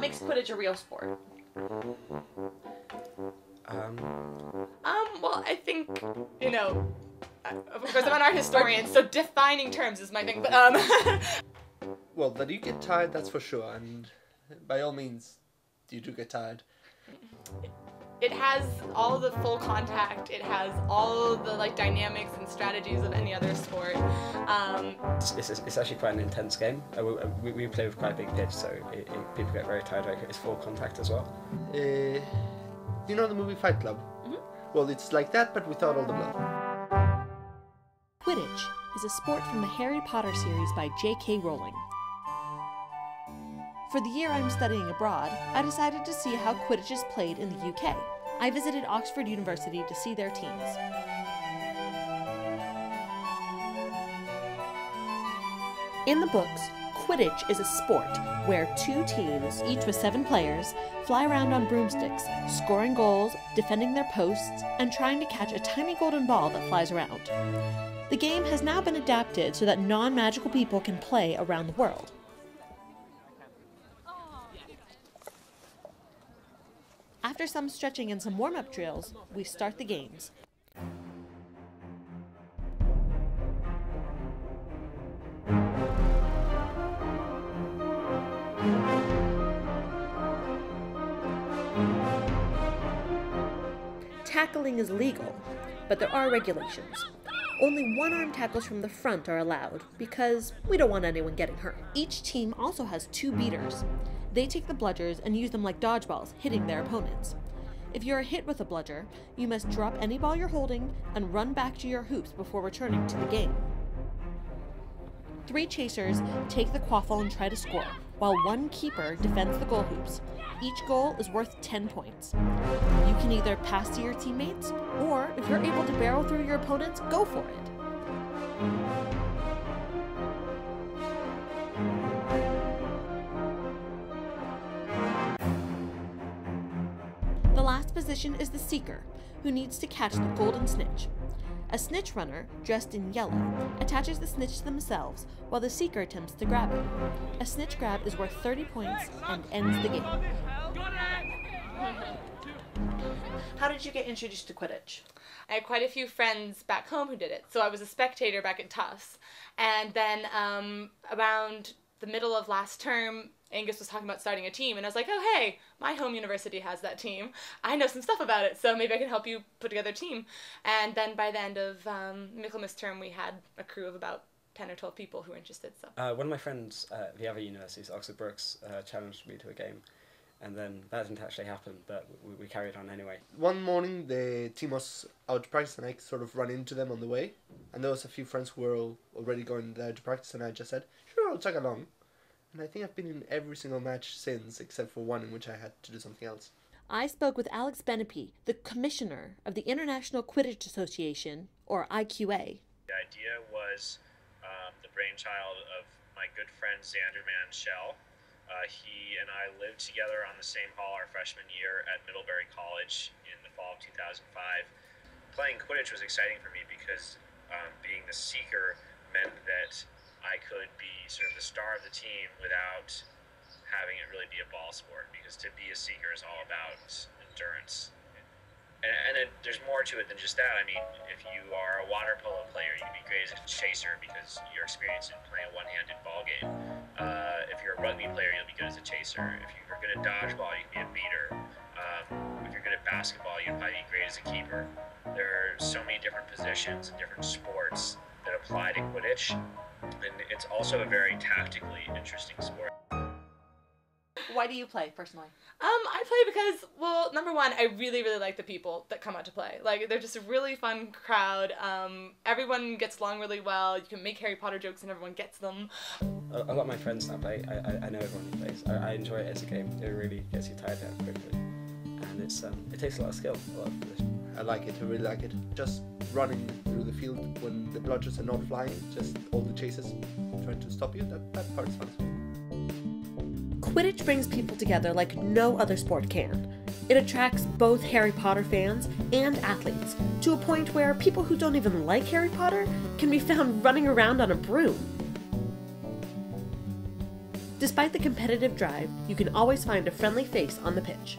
makes Quidditch a real sport? Well, I think, you know, of course I'm an art historian, so defining terms is my thing, but, Well, that you get tired, that's for sure, and by all means, you do get tired. It has all the full contact, it has all the, like, dynamics and strategies of any other sport. It's actually quite an intense game. We play with quite a big pitch, so people get very tired. It's full contact as well. You know the movie Fight Club? Mm-hmm. Well, it's like that, but without all the blood. Quidditch is a sport from the Harry Potter series by J.K. Rowling. For the year I'm studying abroad, I decided to see how Quidditch is played in the UK. I visited Oxford University to see their teams. In the books, Quidditch is a sport where two teams, each with 7 players, fly around on broomsticks, scoring goals, defending their posts, and trying to catch a tiny golden ball that flies around. The game has now been adapted so that non-magical people can play around the world. After some stretching and some warm-up drills, we start the games. Tackling is legal, but there are regulations. Only one-arm tackles from the front are allowed, because we don't want anyone getting hurt. Each team also has 2 beaters. They take the bludgers and use them like dodgeballs, hitting their opponents. If you are hit with a bludger, you must drop any ball you're holding and run back to your hoops before returning to the game. 3 chasers take the quaffle and try to score, while 1 keeper defends the goal hoops. Each goal is worth 10 points. You can either pass to your teammates, or if you're able to barrel through your opponents, go for it. The last position is the Seeker, who needs to catch the golden snitch. A snitch runner, dressed in yellow, attaches the snitch to themselves while the Seeker attempts to grab it. A snitch grab is worth 30 points and ends the game. How did you get introduced to Quidditch? I had quite a few friends back home who did it, so I was a spectator back at Tufts. And then around the middle of last term, Angus was talking about starting a team, and I was like, oh hey, my home university has that team. I know some stuff about it, so maybe I can help you put together a team. And then by the end of Michaelmas term, we had a crew of about 10 or 12 people who were interested. So one of my friends at the other universities, Oxford Brookes, challenged me to a game, and then that didn't actually happen, but we carried on anyway. One morning, the team was out to practice, and I sort of ran into them on the way. And there was a few friends who were already going there to practice, and I just said, sure, I'll tag along. And I think I've been in every single match since, except for one in which I had to do something else. I spoke with Alex Benepe, the commissioner of the International Quidditch Association, or IQA. The idea was the brainchild of my good friend Xander Manshell. He and I lived together on the same hall our freshman year at Middlebury College in the fall of 2005. Playing Quidditch was exciting for me because being the Seeker meant that I could be sort of the star of the team without having it really be a ball sport, because to be a Seeker is all about endurance. And there's more to it than just that. I mean, if you are a water polo player, you can be great as a chaser because you're experienced in playing a one-handed ball game. If you're a rugby player, you'll be good as a chaser. If you're good at dodgeball, you can be a beater. If you're good at basketball, you'd probably be great as a keeper. There are so many different positions and different sports that apply to Quidditch, and it's also a very tactically interesting sport. Why do you play, personally? I play because, well, number one, I really, really like the people that come out to play. Like, they're just a really fun crowd. Everyone gets along really well. You can make Harry Potter jokes and everyone gets them. A lot of my friends now play. I know everyone who plays. I enjoy it as a game. It really gets you tired out quickly. And it takes a lot of skill, a lot of position. I like it, I really like it. Just running through the field when the bludgers are not flying, just all the chasers trying to stop you, that part is fun as well. Quidditch brings people together like no other sport can. It attracts both Harry Potter fans and athletes, to a point where people who don't even like Harry Potter can be found running around on a broom. Despite the competitive drive, you can always find a friendly face on the pitch.